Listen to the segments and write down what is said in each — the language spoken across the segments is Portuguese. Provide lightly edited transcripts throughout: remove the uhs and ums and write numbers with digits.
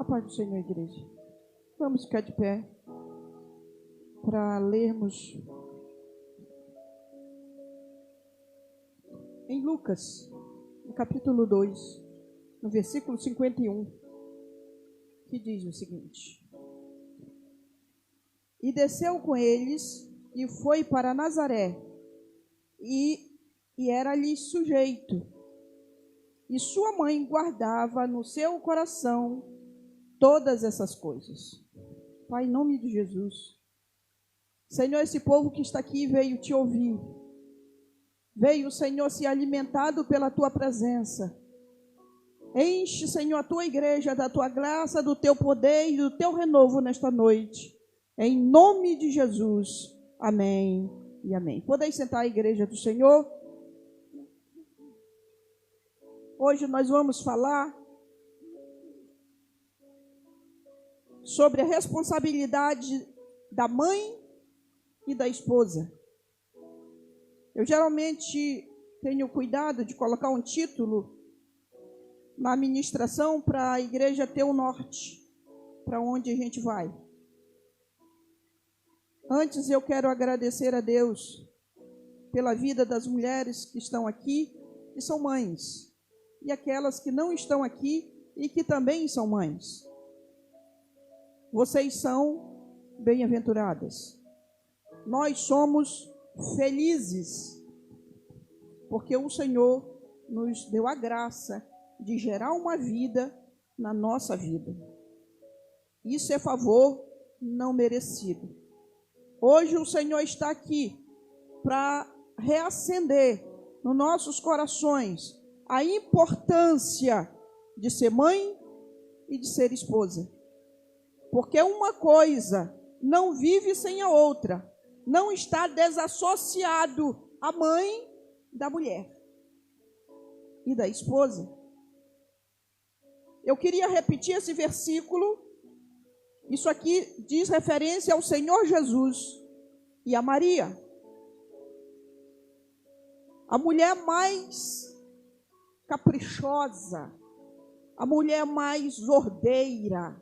paz do Senhor, igreja. Vamos ficar de pé para lermos em Lucas, no capítulo 2, no versículo 51, que diz o seguinte: E desceu com eles e foi para Nazaré, e era-lhe sujeito. E sua mãe guardava no seu coração todas essas coisas. Pai, em nome de Jesus. Senhor, esse povo que está aqui veio te ouvir. Veio, Senhor, se alimentado pela tua presença. Enche, Senhor, a tua igreja da tua graça, do teu poder e do teu renovo nesta noite. Em nome de Jesus. Amém e amém. Podeis sentar a igreja do Senhor. Hoje nós vamos falar sobre a responsabilidade da mãe e da esposa. Eu geralmente tenho cuidado de colocar um título na ministração para a igreja ter um norte, para onde a gente vai. Antes eu quero agradecer a Deus pela vida das mulheres que estão aqui e são mães, e aquelas que não estão aqui e que também são mães. Vocês são bem-aventuradas. Nós somos felizes, porque o Senhor nos deu a graça de gerar uma vida na nossa vida. Isso é favor não merecido. Hoje o Senhor está aqui para reacender nos nossos corações a importância de ser mãe e de ser esposa. Porque uma coisa não vive sem a outra. Não está desassociado a mãe da mulher e da esposa. Eu queria repetir esse versículo. Isso aqui diz referência ao Senhor Jesus e a Maria. A mulher mais caprichosa, a mulher mais ordeira,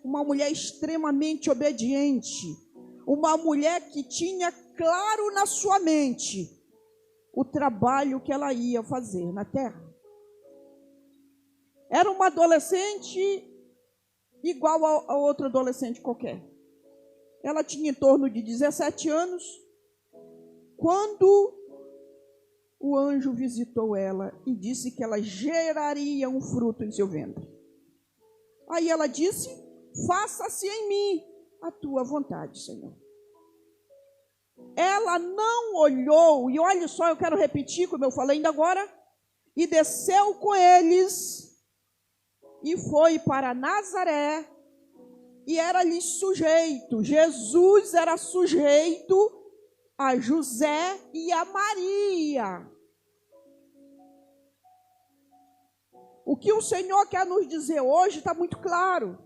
uma mulher extremamente obediente, uma mulher que tinha claro na sua mente o trabalho que ela ia fazer na terra. Era uma adolescente igual a outro adolescente qualquer. Ela tinha em torno de 17 anos, quando o anjo visitou ela e disse que ela geraria um fruto em seu ventre. Aí ela disse: faça-se em mim a tua vontade, Senhor. Ela não olhou, e olha só, eu quero repetir como eu falei ainda agora, e desceu com eles, e foi para Nazaré, e era-lhe sujeito. Jesus era sujeito a José e a Maria. O que o Senhor quer nos dizer hoje está muito claro.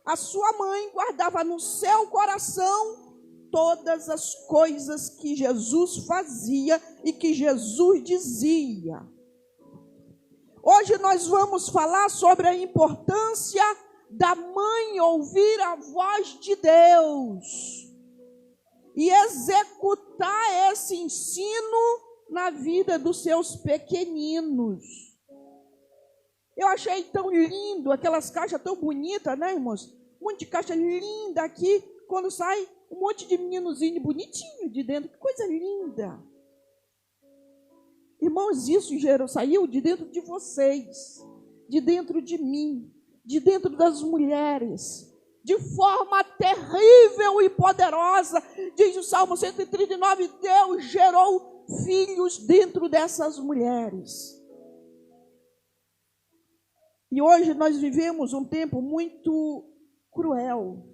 A sua mãe guardava no seu coração todas as coisas que Jesus fazia e que Jesus dizia. Hoje nós vamos falar sobre a importância da mãe ouvir a voz de Deus e executar esse ensino na vida dos seus pequeninos. Eu achei tão lindo, aquelas caixas tão bonitas, né, irmãos? Um monte de caixa linda aqui, quando sai um monte de meninozinho bonitinho de dentro. Que coisa linda! Irmãos, isso saiu de dentro de vocês, de dentro de mim, de dentro das mulheres, de forma terrível e poderosa. Diz o Salmo 139, Deus gerou filhos dentro dessas mulheres. E hoje nós vivemos um tempo muito cruel.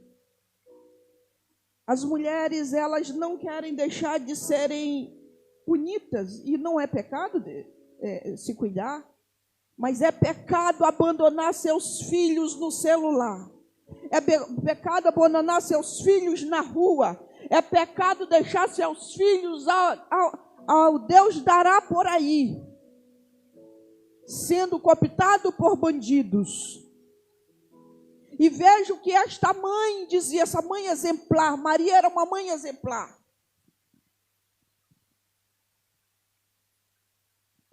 As mulheres, elas não querem deixar de serem bonitas, e não é pecado se cuidar, mas é pecado abandonar seus filhos no celular. É pecado abandonar seus filhos na rua. É pecado deixar seus filhos ao Deus dará por aí, sendo cooptado por bandidos. E vejo que esta mãe dizia, essa mãe exemplar, Maria era uma mãe exemplar.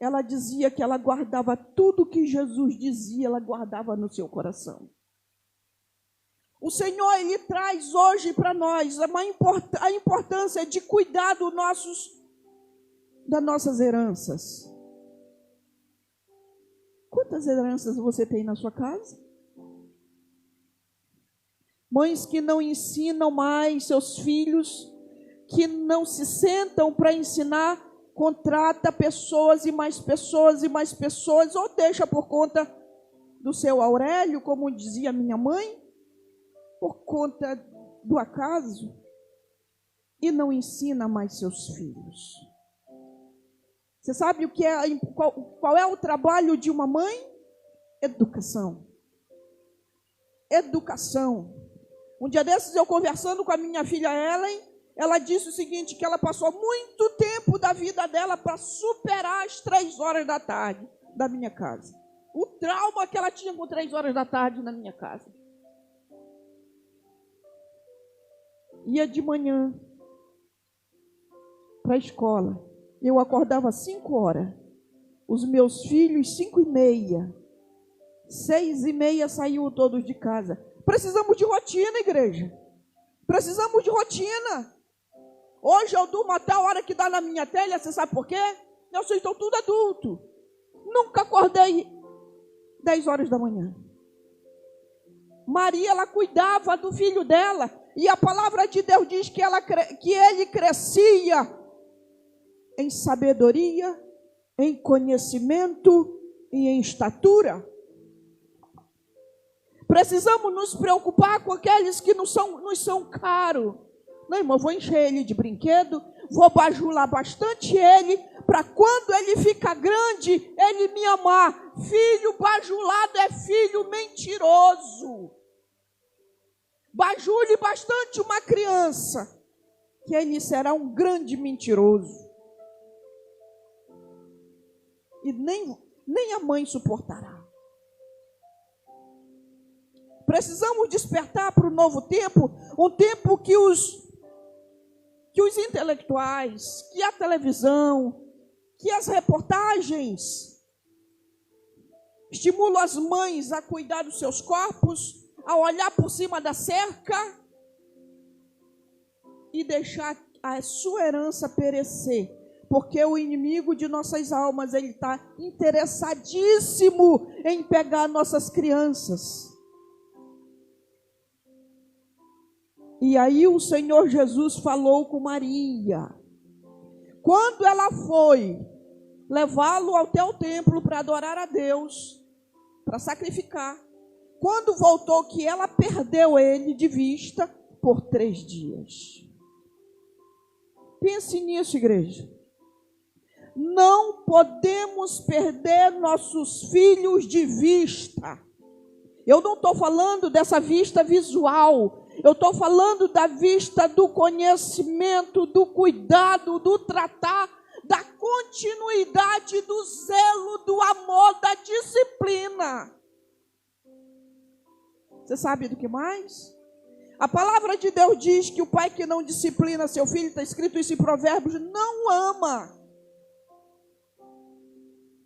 Ela dizia que ela guardava tudo que Jesus dizia, ela guardava no seu coração. O Senhor, Ele traz hoje para nós a importância de cuidar das nossas heranças. Quantas heranças você tem na sua casa? Mães que não ensinam mais seus filhos, que não se sentam para ensinar, contrata pessoas e mais pessoas e mais pessoas, ou deixa por conta do seu Aurélio, como dizia minha mãe, por conta do acaso, e não ensina mais seus filhos. Você sabe qual é o trabalho de uma mãe? Educação. Educação. Um dia desses, eu conversando com a minha filha Ellen, ela disse o seguinte, que ela passou muito tempo da vida dela para superar as 3 horas da tarde da minha casa. O trauma que ela tinha com 3 horas da tarde na minha casa. Ia de manhã para a escola. Eu acordava às 5 horas. Os meus filhos, 5h30. 6h30 saíam todos de casa. Precisamos de rotina, igreja. Precisamos de rotina. Hoje eu durmo até a hora que dá na minha telha. Você sabe por quê? Nós estamos tudo adulto. Nunca acordei 10 horas da manhã. Maria, ela cuidava do filho dela. E a palavra de Deus diz que ele crescia em sabedoria, em conhecimento e em estatura. Precisamos nos preocupar com aqueles que nos são caros. Não, irmão, vou encher ele de brinquedo, vou bajular bastante ele, para quando ele ficar grande, ele me amar. Filho bajulado é filho mentiroso. Bajule bastante uma criança, que ele será um grande mentiroso. E nem a mãe suportará. Precisamos despertar para o novo tempo, um tempo que os intelectuais, que a televisão, que as reportagens estimulam as mães a cuidar dos seus corpos, a olhar por cima da cerca e deixar a sua herança perecer. Porque o inimigo de nossas almas, ele está interessadíssimo em pegar nossas crianças. E aí o Senhor Jesus falou com Maria. Quando ela foi levá-lo até o templo para adorar a Deus, para sacrificar, quando voltou que ela perdeu ele de vista por 3 dias. Pense nisso, igreja. Não podemos perder nossos filhos de vista. Eu não estou falando dessa vista visual. Eu estou falando da vista do conhecimento, do cuidado, do tratar, da continuidade, do zelo, do amor, da disciplina. Você sabe do que mais? A palavra de Deus diz que o pai que não disciplina seu filho, está escrito isso em Provérbios, não ama.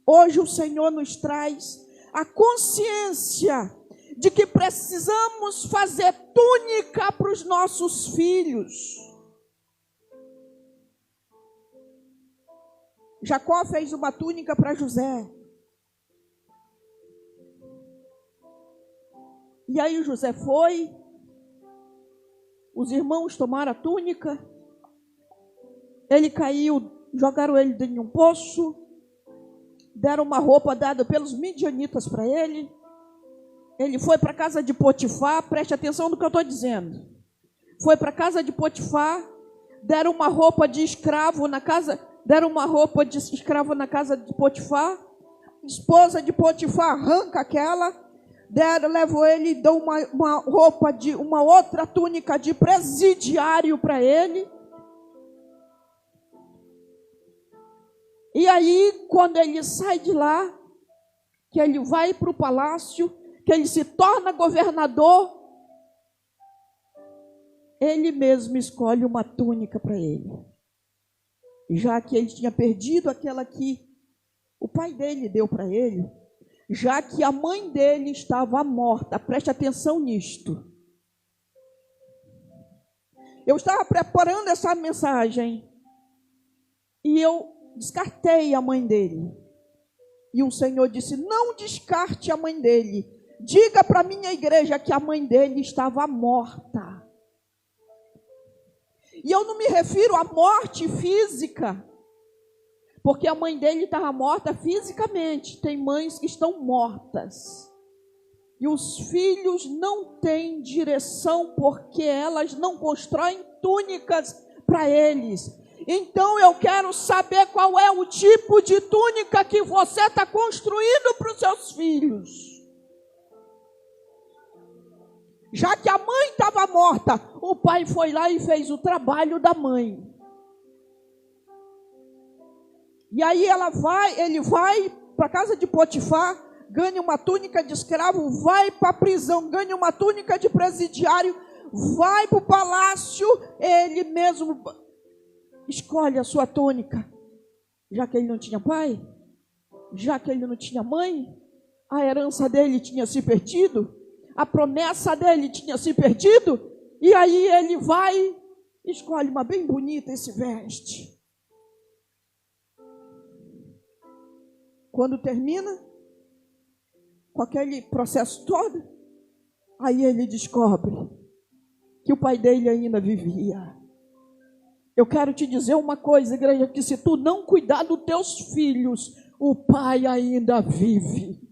Hoje o Senhor nos traz a consciência de que precisamos fazer túnica para os nossos filhos. Jacó fez uma túnica para José. E aí José foi, os irmãos tomaram a túnica, ele caiu, jogaram ele dentro de um poço, deram uma roupa dada pelos midianitas para ele. Ele foi para a casa de Potifar, preste atenção no que eu estou dizendo. Foi para a casa de Potifar, deram uma roupa de escravo na casa, de Potifar. Esposa de Potifar arranca aquela, levou ele e deu uma roupa uma outra túnica de presidiário para ele. E aí, quando ele sai de lá, que ele vai para o palácio, que ele se torna governador, ele mesmo escolhe uma túnica para ele. Já que ele tinha perdido aquela que o pai dele deu para ele, já que a mãe dele estava morta. Preste atenção nisto. Eu estava preparando essa mensagem e eu descartei a mãe dele. E o Senhor disse: não descarte a mãe dele. Diga para a minha igreja que a mãe dele estava morta. E eu não me refiro à morte física, porque a mãe dele estava morta fisicamente. Tem mães que estão mortas. E os filhos não têm direção porque elas não constroem túnicas para eles. Então eu quero saber qual é o tipo de túnica que você está construindo para os seus filhos. Já que a mãe estava morta, o pai foi lá e fez o trabalho da mãe. E aí ele vai para a casa de Potifar, ganha uma túnica de escravo, vai para a prisão, ganha uma túnica de presidiário, vai para o palácio, ele mesmo escolhe a sua túnica. Já que ele não tinha pai, já que ele não tinha mãe, a herança dele tinha se perdido, a promessa dele tinha se perdido, e aí ele vai, escolhe uma bem bonita e se veste. Quando termina com aquele processo todo, aí ele descobre que o pai dele ainda vivia. Eu quero te dizer uma coisa, igreja, que se tu não cuidar dos teus filhos, o pai ainda vive.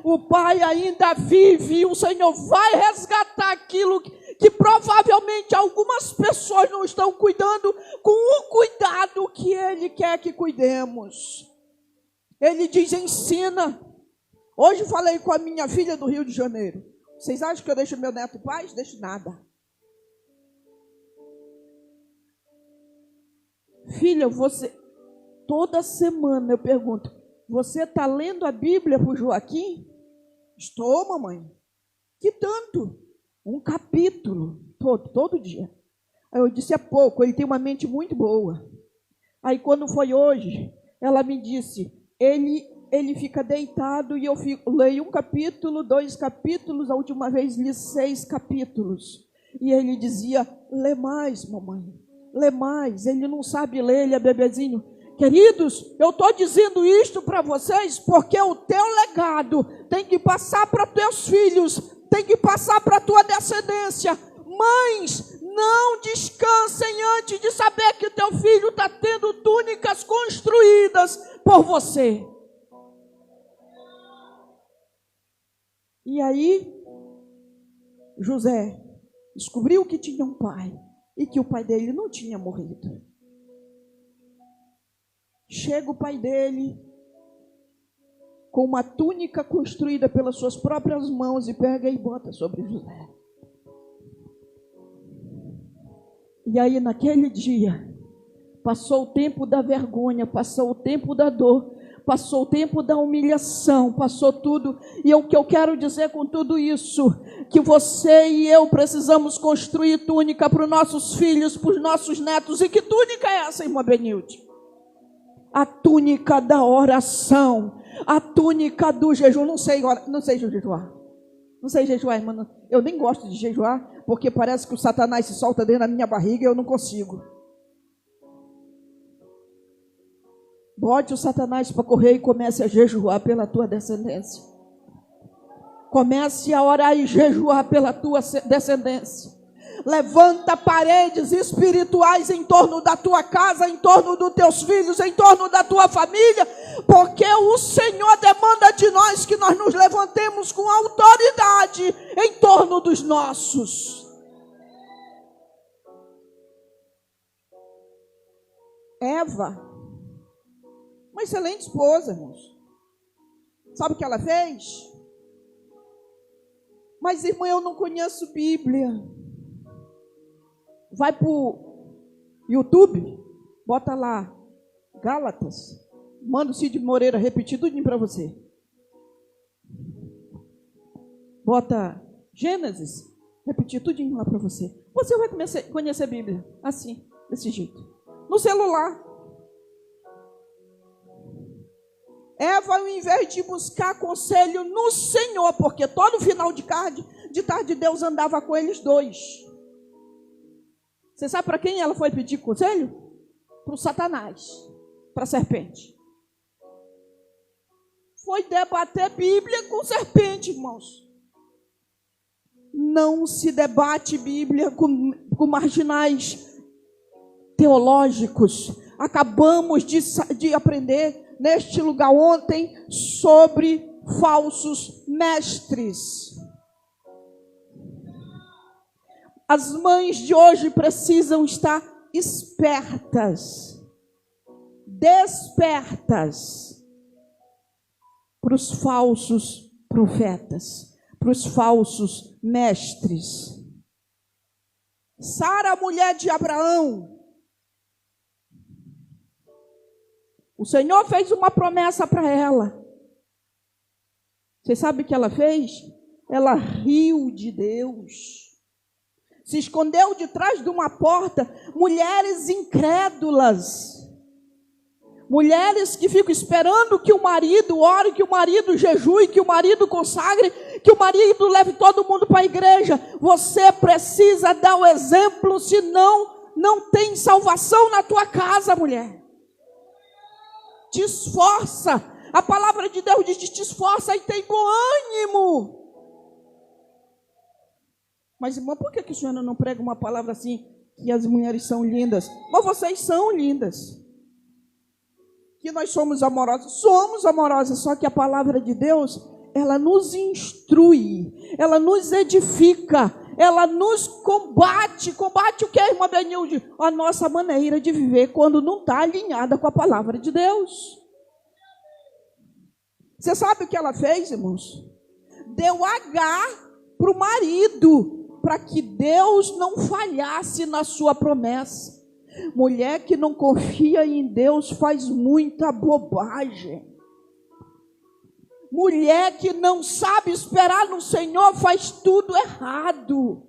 O pai ainda vive, e o Senhor vai resgatar aquilo que provavelmente algumas pessoas não estão cuidando com o cuidado que Ele quer que cuidemos. Ele diz: ensina. Hoje falei com a minha filha do Rio de Janeiro. Vocês acham que eu deixo meu neto em paz? Deixo nada. Filha, você, toda semana eu pergunto: você está lendo a Bíblia para o Joaquim? Estou, mamãe. Que tanto? Um capítulo, todo dia. Aí eu disse: é pouco, ele tem uma mente muito boa. Aí quando foi hoje, ela me disse: ele fica deitado e eu leio um capítulo, 2 capítulos, a última vez li 6 capítulos. E ele dizia: lê mais, mamãe, lê mais. Ele não sabe ler, ele é bebezinho. Queridos, eu estou dizendo isto para vocês porque o teu legado tem que passar para teus filhos, tem que passar para a tua descendência. Mães, não descansem antes de saber que teu filho está tendo túnicas construídas por você. E aí, José descobriu que tinha um pai e que o pai dele não tinha morrido. Chega o pai dele com uma túnica construída pelas suas próprias mãos e pega e bota sobre José. E aí naquele dia, passou o tempo da vergonha, passou o tempo da dor, passou o tempo da humilhação, passou tudo. E o que eu quero dizer com tudo isso, que você e eu precisamos construir túnica para os nossos filhos, para os nossos netos. E que túnica é essa, irmã Benilde? A túnica da oração, a túnica do jejum. Não sei jejuar. Não sei jejuar, irmã. Eu nem gosto de jejuar, porque parece que o Satanás se solta dentro da minha barriga e eu não consigo. Bote o Satanás para correr e comece a jejuar pela tua descendência. Comece a orar e jejuar pela tua descendência. Levanta paredes espirituais em torno da tua casa, em torno dos teus filhos, em torno da tua família, porque o Senhor demanda de nós que nós nos levantemos com autoridade em torno dos nossos. Eva, uma excelente esposa, irmãos. Sabe o que ela fez? Mas, irmã, eu não conheço Bíblia. Vai para o YouTube, bota lá Gálatas, manda o Cid Moreira repetir tudinho para você. Bota Gênesis, repetir tudinho lá para você. Você vai conhecer a Bíblia assim, desse jeito. No celular. Eva, ao invés de buscar conselho no Senhor, porque todo final de tarde Deus andava com eles dois. Você sabe para quem ela foi pedir conselho? Para o Satanás, para a serpente. Foi debater Bíblia com serpente, irmãos. Não se debate Bíblia com marginais teológicos. Acabamos de aprender neste lugar ontem sobre falsos mestres. As mães de hoje precisam estar espertas, despertas para os falsos profetas, para os falsos mestres. Sara, mulher de Abraão, o Senhor fez uma promessa para ela. Você sabe o que ela fez? Ela riu de Deus. Se escondeu de trás de uma porta. Mulheres incrédulas. Mulheres que ficam esperando que o marido ore, que o marido jejue, que o marido consagre, que o marido leve todo mundo para a igreja. Você precisa dar o exemplo, senão não tem salvação na tua casa, mulher. Te esforça. A palavra de Deus diz: te esforça e tem bom ânimo. Mas, irmã, por que a senhora não prega uma palavra assim, que as mulheres são lindas? Mas vocês são lindas. Que nós somos amorosas, só que a palavra de Deus, ela nos instrui, ela nos edifica, ela nos combate. Combate o que, irmã Benilde? A nossa maneira de viver quando não está alinhada com a palavra de Deus. Você sabe o que ela fez, irmãos? Deu Agar para o marido, para que Deus não falhasse na sua promessa. Mulher que não confia em Deus faz muita bobagem. Mulher que não sabe esperar no Senhor faz tudo errado.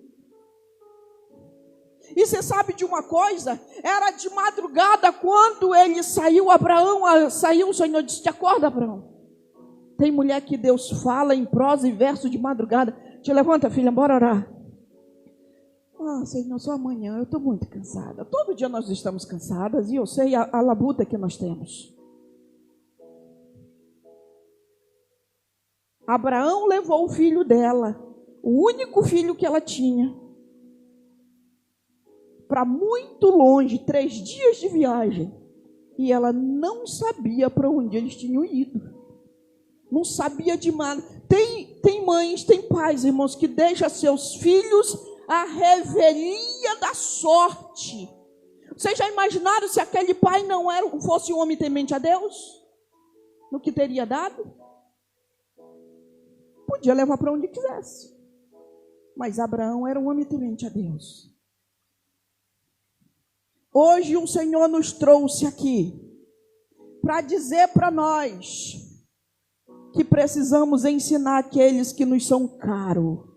E você sabe de uma coisa? Era de madrugada quando ele saiu, Abraão saiu, o Senhor disse: te acorda, Abraão. Tem mulher que Deus fala em prosa e verso de madrugada. Te levanta, filha, bora orar. Ah, Senhor, só amanhã, eu estou muito cansada. Todo dia nós estamos cansadas e eu sei a labuta que nós temos. Abraão levou o filho dela, o único filho que ela tinha, para muito longe, 3 dias de viagem. E ela não sabia para onde eles tinham ido. Não sabia de nada. Tem mães, tem pais, irmãos, que deixam seus filhos à revelia da sorte. Vocês já imaginaram se aquele pai não fosse um homem temente a Deus? No que teria dado? Podia levar para onde quisesse. Mas Abraão era um homem temente a Deus. Hoje o Senhor nos trouxe aqui para dizer para nós que precisamos ensinar aqueles que nos são caros,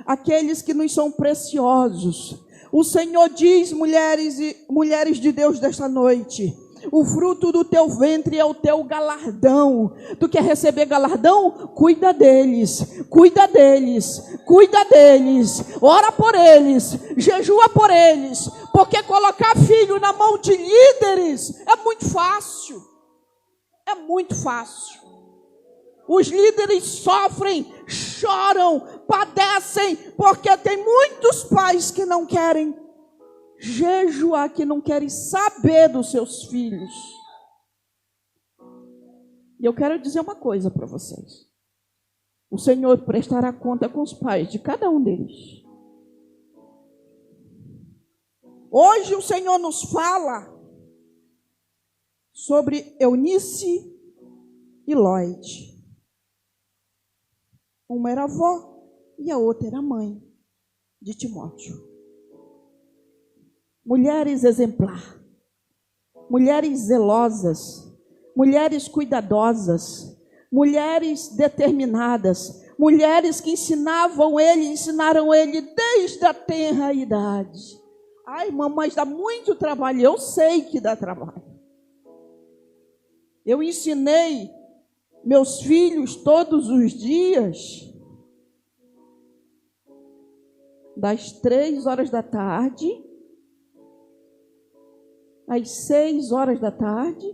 aqueles que nos são preciosos. O Senhor diz, mulheres de Deus desta noite: o fruto do teu ventre é o teu galardão. Tu quer receber galardão? Cuida deles, cuida deles, cuida deles. Ora por eles, jejua por eles. Porque colocar filho na mão de líderes é muito fácil. É muito fácil. Os líderes sofrem, choram, padecem, porque tem muitos pais que não querem jejuar, que não querem saber dos seus filhos. E eu quero dizer uma coisa para vocês. O Senhor prestará conta com os pais de cada um deles. Hoje o Senhor nos fala sobre Eunice e Lloyd. Uma era avó e a outra era mãe de Timóteo. Mulheres exemplar, mulheres zelosas, mulheres cuidadosas, mulheres determinadas, mulheres que ensinaram ele desde a tenra idade. Ai, mamãe, dá muito trabalho. Eu sei que dá trabalho. Eu ensinei meus filhos todos os dias, das 3 horas da tarde às 6 horas da tarde,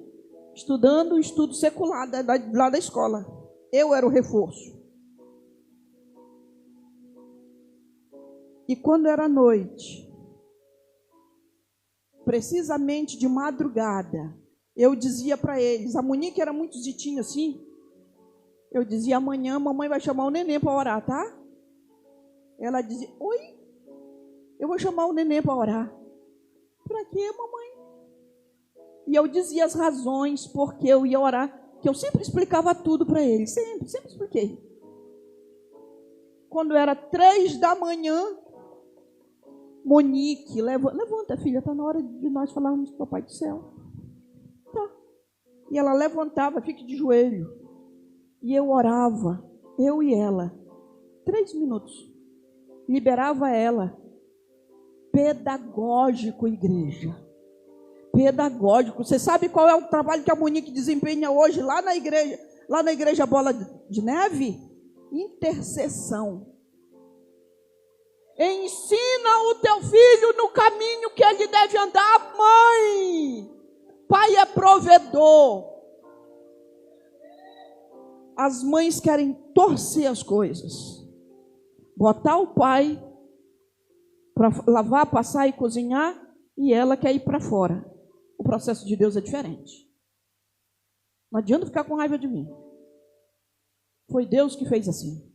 estudando o estudo secular lá da escola. Eu era o reforço. E quando era noite, precisamente de madrugada, eu dizia para eles, a Monique era muito zitinha assim, eu dizia, amanhã a mamãe vai chamar o neném para orar, tá? Ela dizia, oi? Eu vou chamar o neném para orar. Para quê, mamãe? E eu dizia as razões porque eu ia orar, que eu sempre explicava tudo para eles, sempre expliquei. Quando era 3 da manhã, Monique, levanta, filha, está na hora de nós falarmos com o Papai do Céu. Tá. E ela levantava, fique de joelho. E eu orava, eu e ela, 3 minutos. Liberava ela. Pedagógico, igreja. Pedagógico. Você sabe qual é o trabalho que a Monique desempenha hoje lá na igreja Bola de Neve? Intercessão. Ensina o teu filho no caminho que ele deve andar, mãe. Pai é provedor. As mães querem torcer as coisas. Botar o pai para lavar, passar e cozinhar, e ela quer ir para fora. O processo de Deus é diferente. Não adianta ficar com raiva de mim. Foi Deus que fez assim.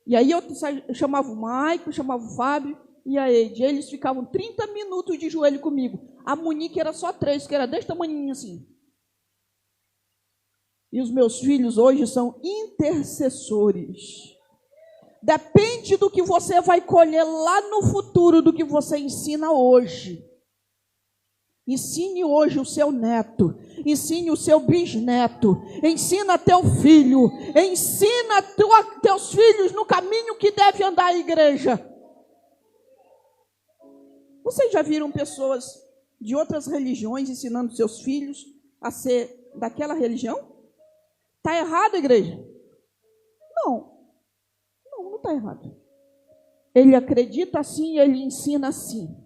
E aí eu chamava o Maico, chamava o Fábio e a Eide. Eles ficavam 30 minutos de joelho comigo. A Monique era só 3, que era desse tamanhinho assim. E os meus filhos hoje são intercessores. Depende do que você vai colher lá no futuro, do que você ensina hoje. Ensine hoje o seu neto, ensine o seu bisneto, ensina teu filho, ensina teus filhos no caminho que deve andar a igreja. Vocês já viram pessoas de outras religiões ensinando seus filhos a ser daquela religião? Está errado, igreja? Não está errado. Ele acredita assim, ele ensina assim.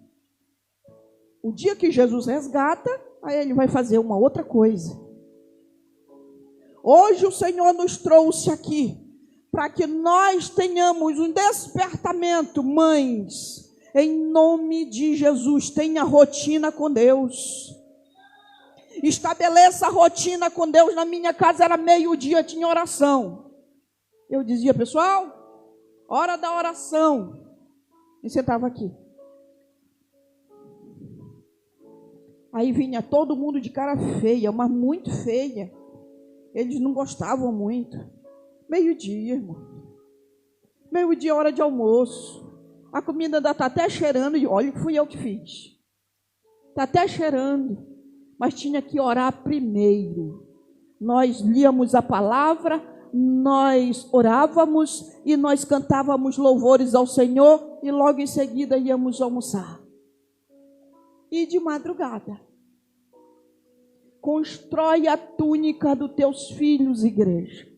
O dia que Jesus resgata, aí ele vai fazer uma outra coisa. Hoje o Senhor nos trouxe aqui para que nós tenhamos um despertamento, mães, em nome de Jesus. Tenha rotina com Deus. Estabeleça a rotina com Deus. Na minha casa era meio-dia, tinha oração. Eu dizia, pessoal, hora da oração. E sentava aqui. Aí vinha todo mundo de cara feia, mas muito feia. Eles não gostavam muito. Meio-dia, irmão. Meio-dia, hora de almoço. A comida ainda está até cheirando. E olha, fui eu que fiz. Está até cheirando. Mas tinha que orar primeiro. Nós líamos a palavra, nós orávamos e nós cantávamos louvores ao Senhor. E logo em seguida íamos almoçar. E de madrugada, constrói a túnica dos teus filhos, igreja.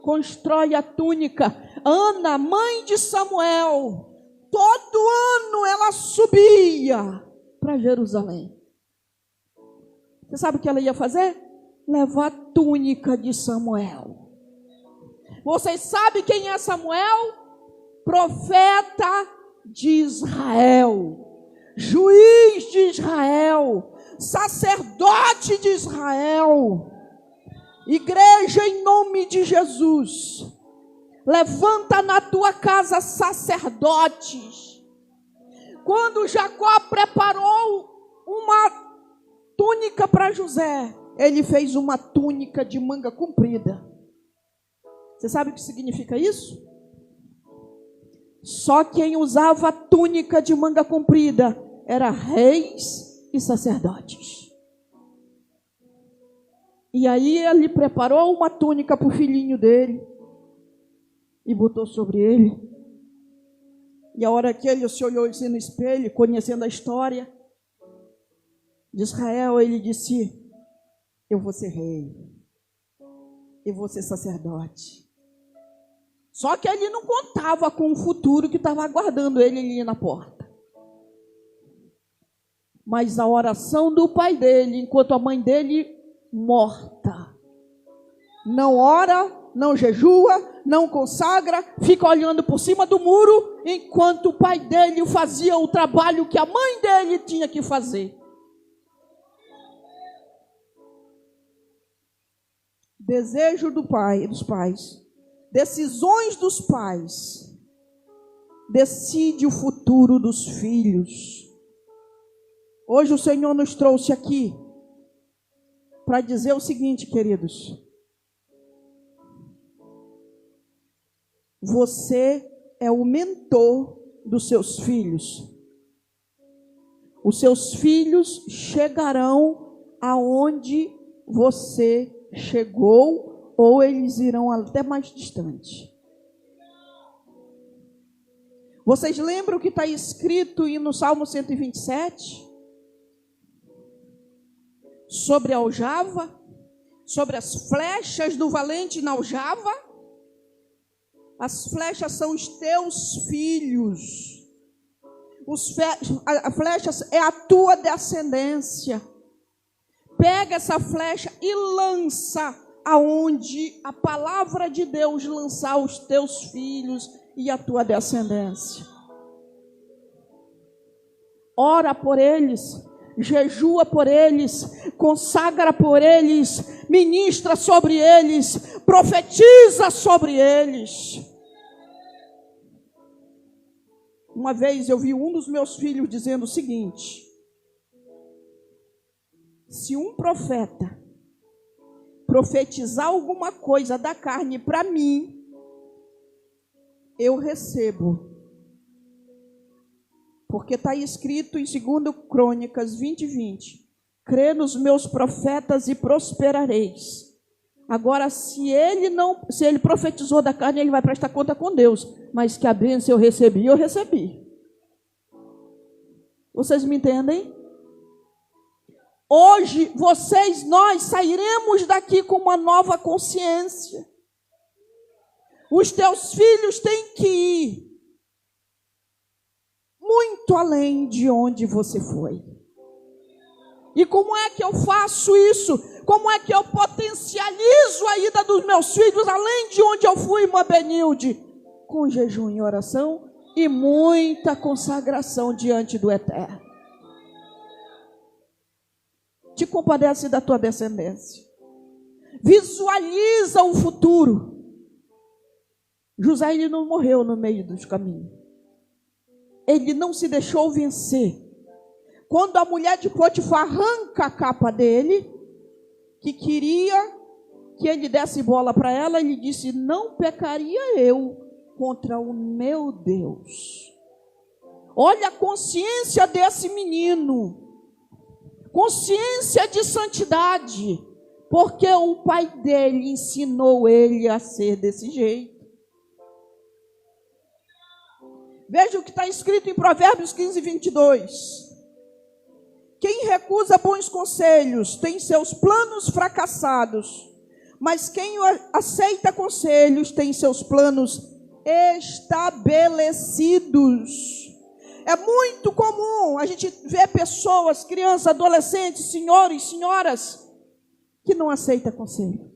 Constrói a túnica. Ana, mãe de Samuel, todo ano ela subia para Jerusalém. Você sabe o que ela ia fazer? Levar a túnica de Samuel. Vocês sabem quem é Samuel? Profeta de Israel. Juiz de Israel, sacerdote de Israel. Igreja, em nome de Jesus, levanta na tua casa sacerdotes. Quando Jacó preparou uma túnica para José, ele fez uma túnica de manga comprida. Você sabe o que significa isso? Só quem usava a túnica de manga comprida era reis e sacerdotes. E aí ele preparou uma túnica para o filhinho dele e botou sobre ele. E a hora que ele se olhou assim no espelho, conhecendo a história de Israel, ele disse: eu vou ser rei, eu vou ser sacerdote. Só que ele não contava com o futuro que estava aguardando ele ali na porta. Mas a oração do pai dele, enquanto a mãe dele morta, não ora, não jejua, não consagra, fica olhando por cima do muro, enquanto o pai dele fazia o trabalho que a mãe dele tinha que fazer. Desejo do pai, dos pais, decisões dos pais, decide o futuro dos filhos. Hoje o Senhor nos trouxe aqui para dizer o seguinte, queridos: você é o mentor dos seus filhos. Os seus filhos chegarão aonde você chegou, ou eles irão até mais distante. Vocês lembram o que está escrito no Salmo 127? Sobre a aljava, sobre as flechas do valente na aljava. As flechas são os teus filhos. A flecha é a tua descendência. Pega essa flecha e lança aonde a palavra de Deus lançar os teus filhos e a tua descendência. Ora por eles, jejua por eles, consagra por eles, ministra sobre eles, profetiza sobre eles. Uma vez eu vi um dos meus filhos dizendo o seguinte: se um profeta profetizar alguma coisa da carne para mim, eu recebo. Porque está escrito em 2 Crônicas 20:20, crê nos meus profetas e prosperareis. Agora, se ele profetizou da carne, ele vai prestar conta com Deus. Mas que a bênção eu recebi. Vocês me entendem? Hoje, nós sairemos daqui com uma nova consciência. Os teus filhos têm que ir muito além de onde você foi. E como é que eu faço isso? Como é que eu potencializo a ida dos meus filhos além de onde eu fui, irmã Benilde? Com jejum e oração e muita consagração diante do Eterno. Te compadece da tua descendência. Visualiza o futuro. José, ele não morreu no meio dos caminhos. Ele não se deixou vencer. Quando a mulher de Potifar arranca a capa dele, que queria que ele desse bola para ela, ele disse: não pecaria eu contra o meu Deus. Olha a consciência desse menino. Consciência de santidade. Porque o pai dele ensinou ele a ser desse jeito. Veja o que está escrito em Provérbios 15:22. Quem recusa bons conselhos tem seus planos fracassados, mas quem aceita conselhos tem seus planos estabelecidos. É muito comum a gente ver pessoas, crianças, adolescentes, senhores, senhoras, que não aceitam conselho.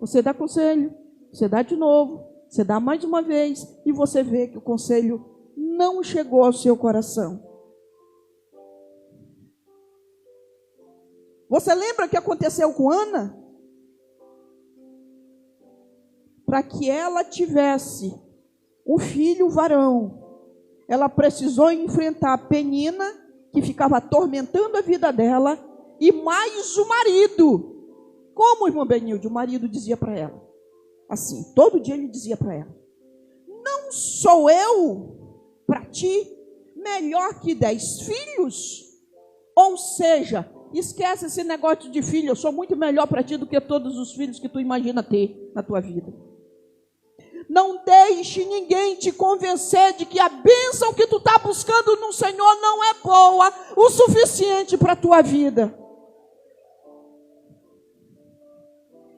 Você dá conselho, você dá de novo, você dá mais uma vez, e você vê que o conselho não chegou ao seu coração. Você lembra o que aconteceu com Ana? Para que ela tivesse um filho varão, ela precisou enfrentar Penina, que ficava atormentando a vida dela, e mais o marido. Como, irmã Benilde? O marido dizia para ela, assim, todo dia ele dizia para ela: não sou eu para ti melhor que 10 filhos? Ou seja, Esquece esse negócio de filho. Eu sou muito melhor para ti do que todos os filhos que tu imagina ter na tua vida. Não deixe ninguém te convencer de que a bênção que tu está buscando no Senhor não é boa o suficiente para a tua vida.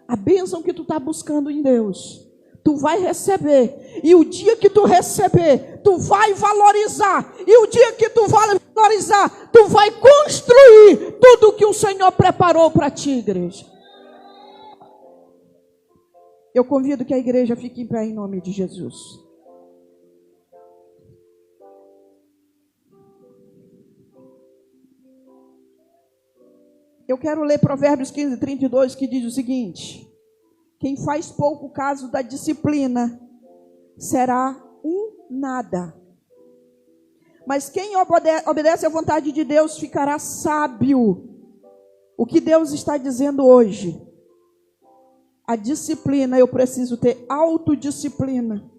A bênção que tu está buscando em Deus, tu vai receber. E o dia que tu receber, tu vai valorizar. E o dia que tu vai valorizar, tu vai construir tudo que o Senhor preparou para ti, igreja. Eu convido que a igreja fique em pé em nome de Jesus. Eu quero ler Provérbios 15, 32, que diz o seguinte: quem faz pouco caso da disciplina será um nada. Mas quem obedece à vontade de Deus ficará sábio. O que Deus está dizendo hoje? A disciplina, eu preciso ter autodisciplina.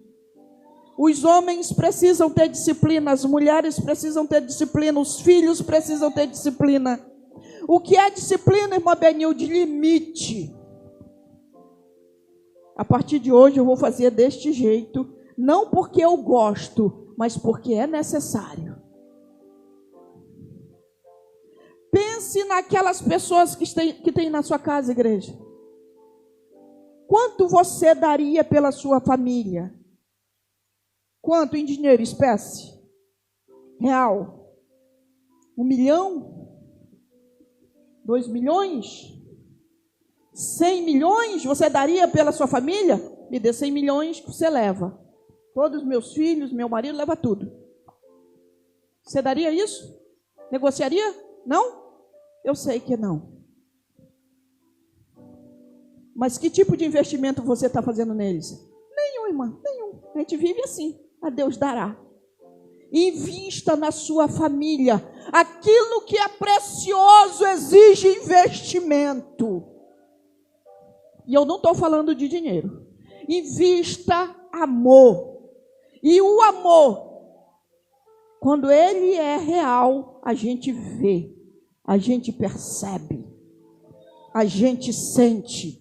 Os homens precisam ter disciplina, as mulheres precisam ter disciplina, os filhos precisam ter disciplina. O que é disciplina, irmã Benil? De limite. A partir de hoje eu vou fazer deste jeito, não porque eu gosto, mas porque é necessário. Pense naquelas pessoas que tem na sua casa, igreja. Quanto você daria pela sua família? Quanto em dinheiro, espécie? Real? 1 milhão? 2 milhões? 100 milhões você daria pela sua família? Me dê 100 milhões que você leva. Todos os meus filhos, meu marido, leva tudo. Você daria isso? Negociaria? Não? Eu sei que não. Mas que tipo de investimento você está fazendo neles? Nenhum, irmã, nenhum. A gente vive assim. A Deus dará. Invista na sua família. Aquilo que é precioso exige investimento. E eu não estou falando de dinheiro. Invista amor. E o amor, quando ele é real, a gente vê, a gente percebe, a gente sente.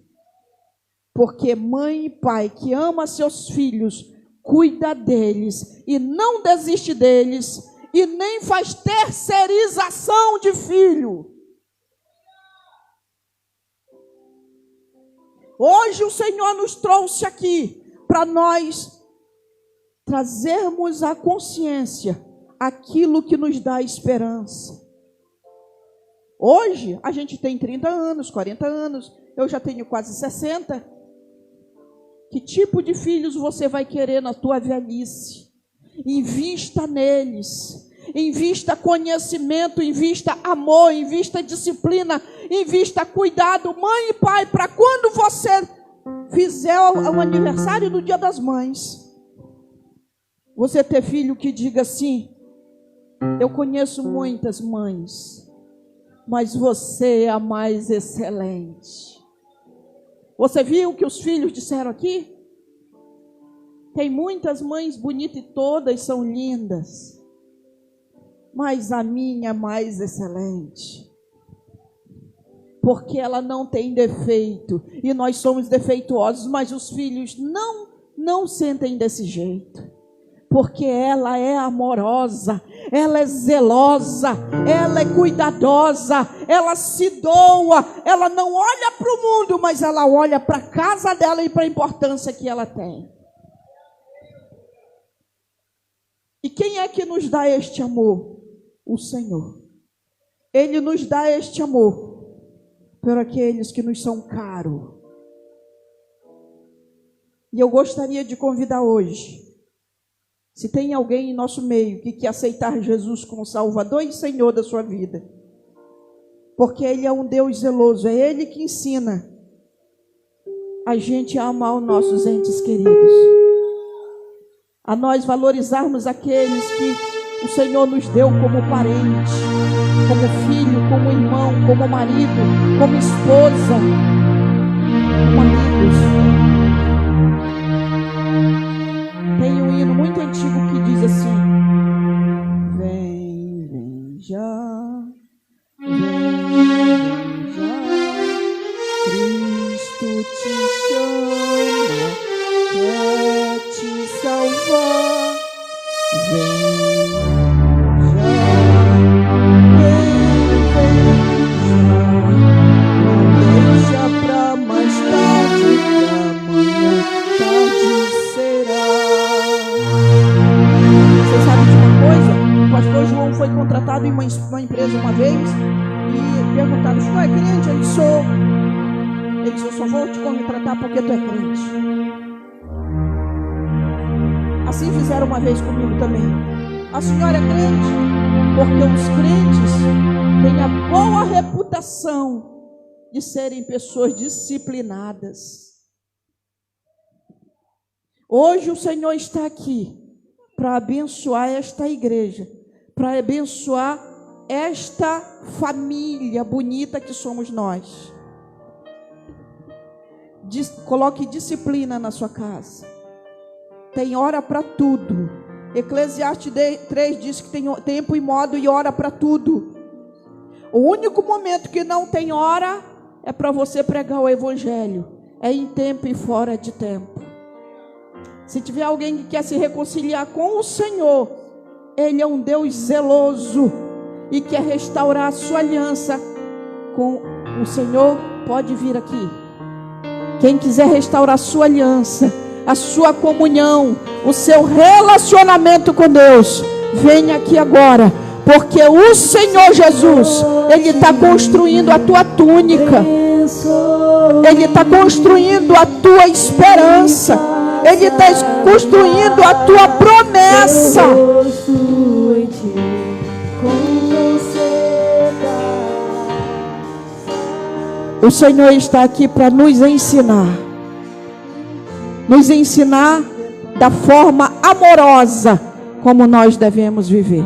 Porque mãe e pai que ama seus filhos, cuida deles e não desiste deles e nem faz terceirização de filho. Hoje o Senhor nos trouxe aqui para nós trazermos à consciência aquilo que nos dá esperança. Hoje a gente tem 30 anos, 40 anos, eu já tenho quase 60. Que tipo de filhos você vai querer na tua velhice? Invista neles. Invista conhecimento, invista amor, invista disciplina, invista cuidado, mãe e pai, para quando você fizer o aniversário do Dia das Mães, você ter filho que diga assim: eu conheço muitas mães, mas você é a mais excelente. Você viu o que os filhos disseram aqui? Tem muitas mães bonitas e todas são lindas, mas a minha é mais excelente, porque ela não tem defeito, e nós somos defeituosos, mas os filhos não sentem desse jeito, porque ela é amorosa, ela é zelosa, ela é cuidadosa, ela se doa, ela não olha para o mundo, mas ela olha para a casa dela e para a importância que ela tem. E quem é que nos dá este amor? O Senhor. Ele nos dá este amor por aqueles que nos são caros. E eu gostaria de convidar hoje, se tem alguém em nosso meio que quer aceitar Jesus como Salvador e Senhor da sua vida, porque Ele é um Deus zeloso, é Ele que ensina a gente a amar os nossos entes queridos, a nós valorizarmos aqueles que o Senhor nos deu como parente, como filho, como irmão, como marido, como esposa, como amigos. Tem um hino muito antigo que diz assim: vem, vem já, vem Foi contratado em uma empresa uma vez e perguntaram: "Senhor é crente?" Ele: "Sou." Ele disse: "Eu só vou te contratar porque tu é crente." Assim fizeram uma vez comigo também. "A senhora é crente?" Porque os crentes têm a boa reputação de serem pessoas disciplinadas. Hoje o Senhor está aqui para abençoar esta igreja, para abençoar esta família bonita que somos nós. Coloque disciplina na sua casa. Tem hora para tudo. Eclesiastes 3 diz que tem tempo e modo e hora para tudo. O único momento que não tem hora é para você pregar o evangelho. É em tempo e fora de tempo. Se tiver alguém que quer se reconciliar com o Senhor, Ele é um Deus zeloso e quer restaurar a sua aliança com o Senhor. Pode vir aqui. Quem quiser restaurar a sua aliança, a sua comunhão, o seu relacionamento com Deus, venha aqui agora, porque o Senhor Jesus, Ele está construindo a tua túnica, Ele está construindo a tua esperança, Ele está construindo a tua promessa. O Senhor está aqui para nos ensinar da forma amorosa como nós devemos viver.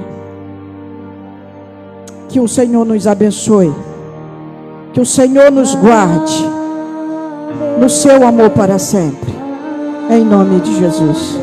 Que o Senhor nos abençoe, que o Senhor nos guarde no seu amor para sempre, em nome de Jesus.